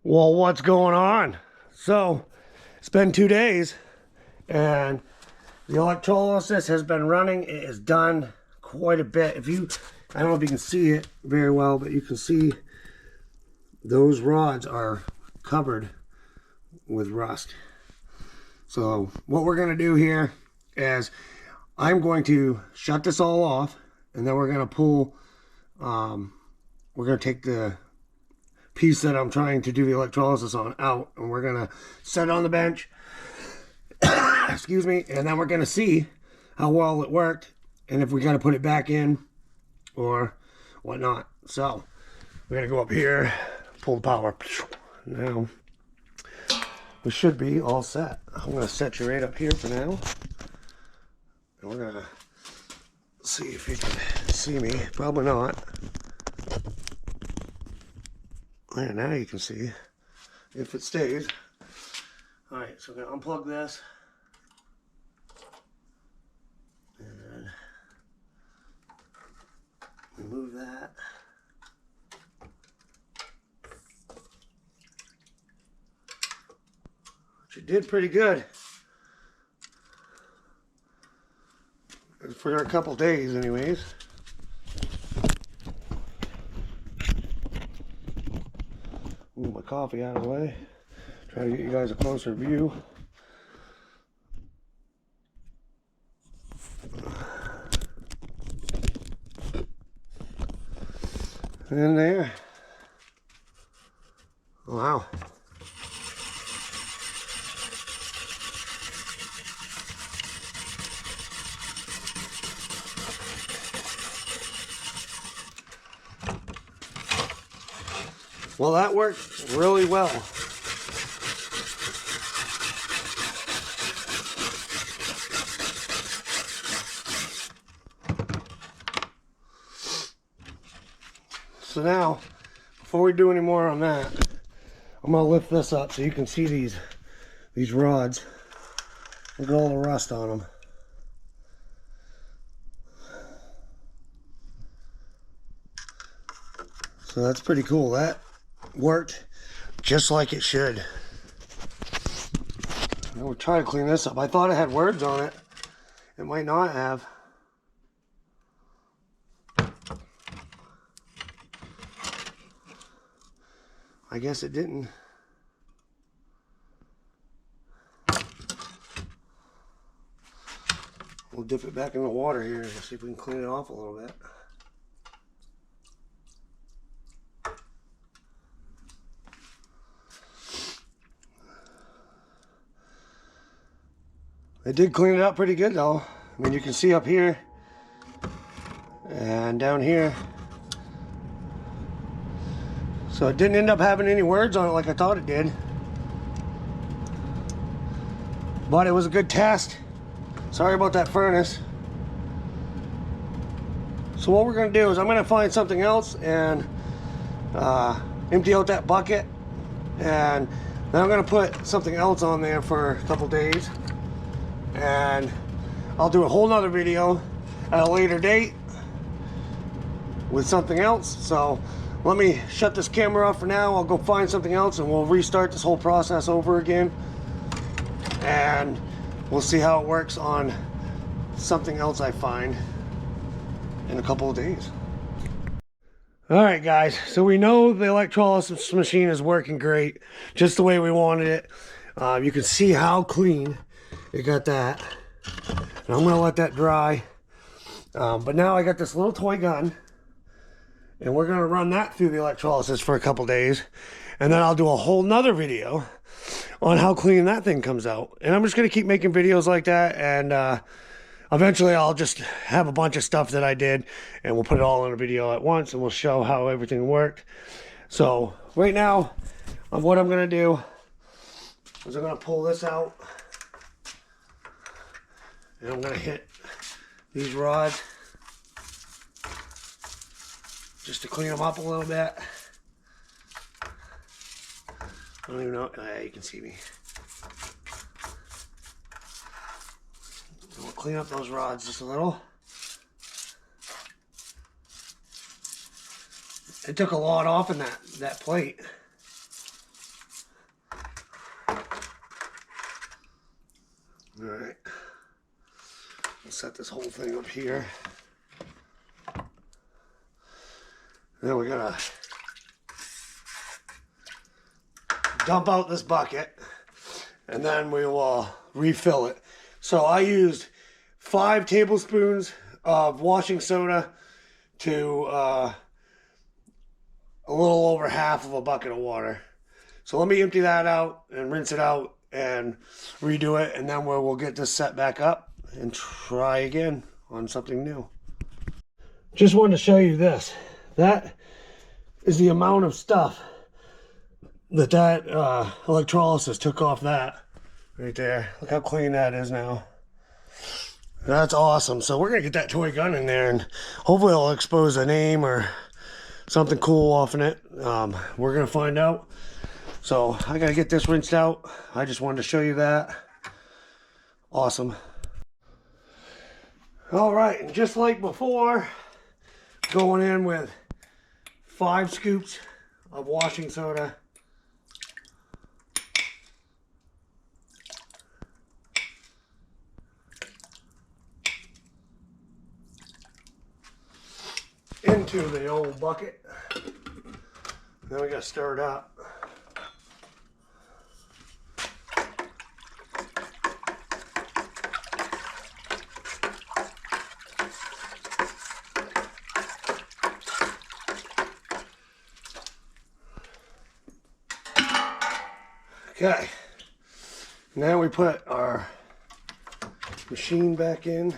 Well, what's going on? So, it's been 2 days and the electrolysis has been running. It has done quite a bit. I don't know if you can see it very well, but you can see those rods are covered with rust. So, what we're going to do here is I'm going to shut this all off, and then we're going to pull, we're going to take the piece that I'm trying to do the electrolysis on out, and we're gonna set it on the bench excuse me, and then we're gonna see how well it worked and if we gotta put it back in or whatnot. So we're gonna go up here, pull the power. Now we should be all set. I'm gonna set you right up here for now, and we're gonna see if you can see me. Probably not. Yeah, now you can see if it stays. Alright, so we're going to unplug this. And remove that. Which it did pretty good. For a couple days anyways. Move my coffee out of the way. Try to get you guys a closer view. And there. Wow. Well, that worked really well. So now, before we do any more on that, I'm gonna lift this up so you can see these rods. Look at all the rust on them. So that's pretty cool. That worked just like it should. Now we'll try to clean this up. I thought it had words on it. It might not have. I guess it didn't. We'll dip it back in the water here and see if we can clean it off a little bit. It did clean it up pretty good though. I mean, you can see up here and down here. So it didn't end up having any words on it like I thought it did. But it was a good test. Sorry about that furnace. So what we're going to do is I'm going to find something else and empty out that bucket. And then I'm going to put something else on there for a couple days. And I'll do a whole nother video at a later date with something else. So let me shut this camera off for now. I'll go find something else and we'll restart this whole process over again. And we'll see how it works on something else I find in a couple of days. Alright guys, so we know the electrolysis machine is working great, just the way we wanted it. You can see how clean it got that. And I'm going to let that dry. But now I got this little toy gun. And we're going to run that through the electrolysis for a couple days. And then I'll do a whole nother video on how clean that thing comes out. And I'm just going to keep making videos like that. And eventually I'll just have a bunch of stuff that I did. And we'll put it all in a video at once. And we'll show how everything worked. So right now, what I'm going to do is I'm going to pull this out. And I'm going to hit these rods just to clean them up a little bit. I don't even know. You can see me. We'll clean up those rods just a little. It took a lot off in that plate. All right. We'll set this whole thing up here. Then we gotta dump out this bucket, and then we will refill it. So I used 5 tablespoons of washing soda to a little over half of a bucket of water. So let me empty that out and rinse it out and redo it, and then we'll get this set back up and try again on something new. Just wanted to show you this. That is the amount of stuff that electrolysis took off that right there. Look how clean that is now. That's awesome. So we're gonna get that toy gun in there, and hopefully it'll expose a name or something cool off in it. We're gonna find out. So I gotta get this rinsed out. I just wanted to show you that. Awesome. All right, and just like before, going in with 5 scoops of washing soda. Into the old bucket. Then we gotta stir it up. Okay, now we put our machine back in.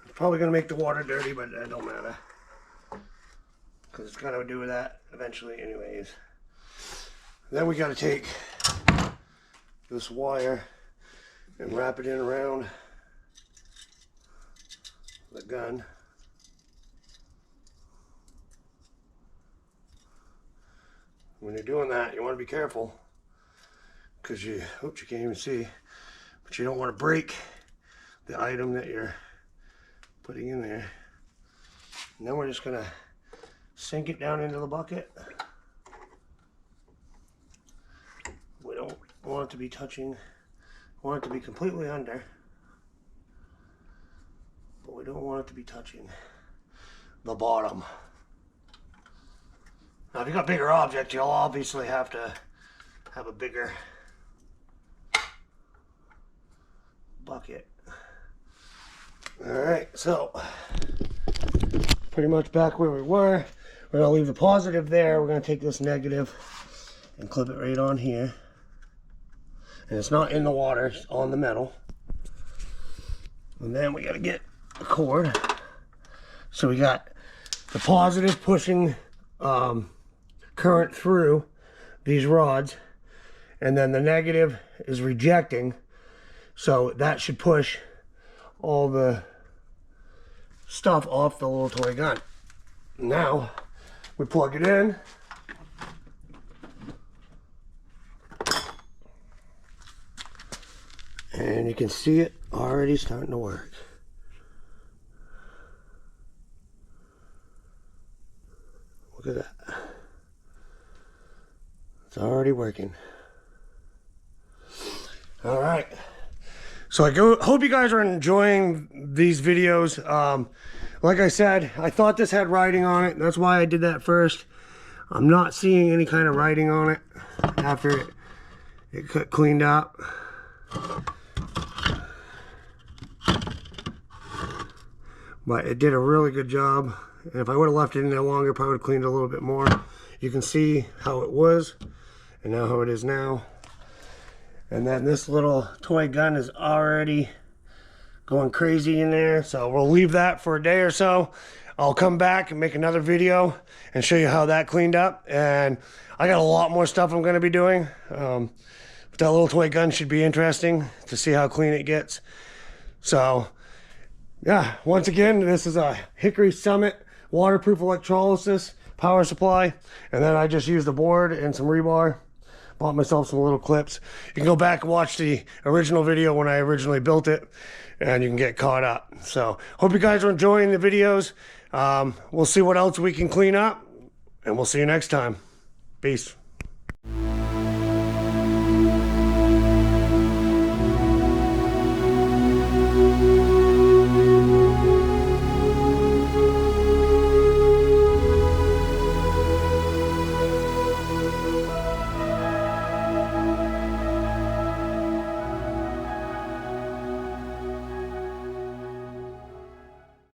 It's probably going to make the water dirty, but that don't matter, because it's going to do that eventually anyways. Then we got to take this wire and wrap it in around the gun. When you're doing that, you want to be careful, because you can't even see, but you don't want to break the item that you're putting in there. And then we're just going to sink it down into the bucket. We don't want it to be touching, we want it to be completely under, but we don't want it to be touching the bottom. Now, if you got bigger objects, you'll obviously have to have a bigger bucket. All right, so pretty much back where we were. We're gonna leave the positive there. We're gonna take this negative and clip it right on here. And it's not in the water, it's on the metal. And then we gotta get a cord. So we got the positive pushing current through these rods, and then the negative is rejecting, so that should push all the stuff off the little toy gun. Now we plug it in, and you can see it already starting to work. Look at that. It's already working. All right. So I hope you guys are enjoying these videos. Like I said, I thought this had writing on it. That's why I did that first. I'm not seeing any kind of writing on it after it got cleaned up. But it did a really good job. And if I would have left it in there longer, probably would have cleaned it a little bit more. You can see how it was and now how it is now. And then this little toy gun is already going crazy in there. So we'll leave that for a day or so. I'll come back and make another video and show you how that cleaned up. And I got a lot more stuff I'm going to be doing. But that little toy gun should be interesting to see how clean it gets. So yeah, once again, this is a Hickory Summit waterproof electrolysis power supply. And then I just used a board and some rebar. Bought myself some little clips. You can go back and watch the original video when I originally built it, and you can get caught up. So hope you guys are enjoying the videos. We'll see what else we can clean up, and we'll see you next time. Peace.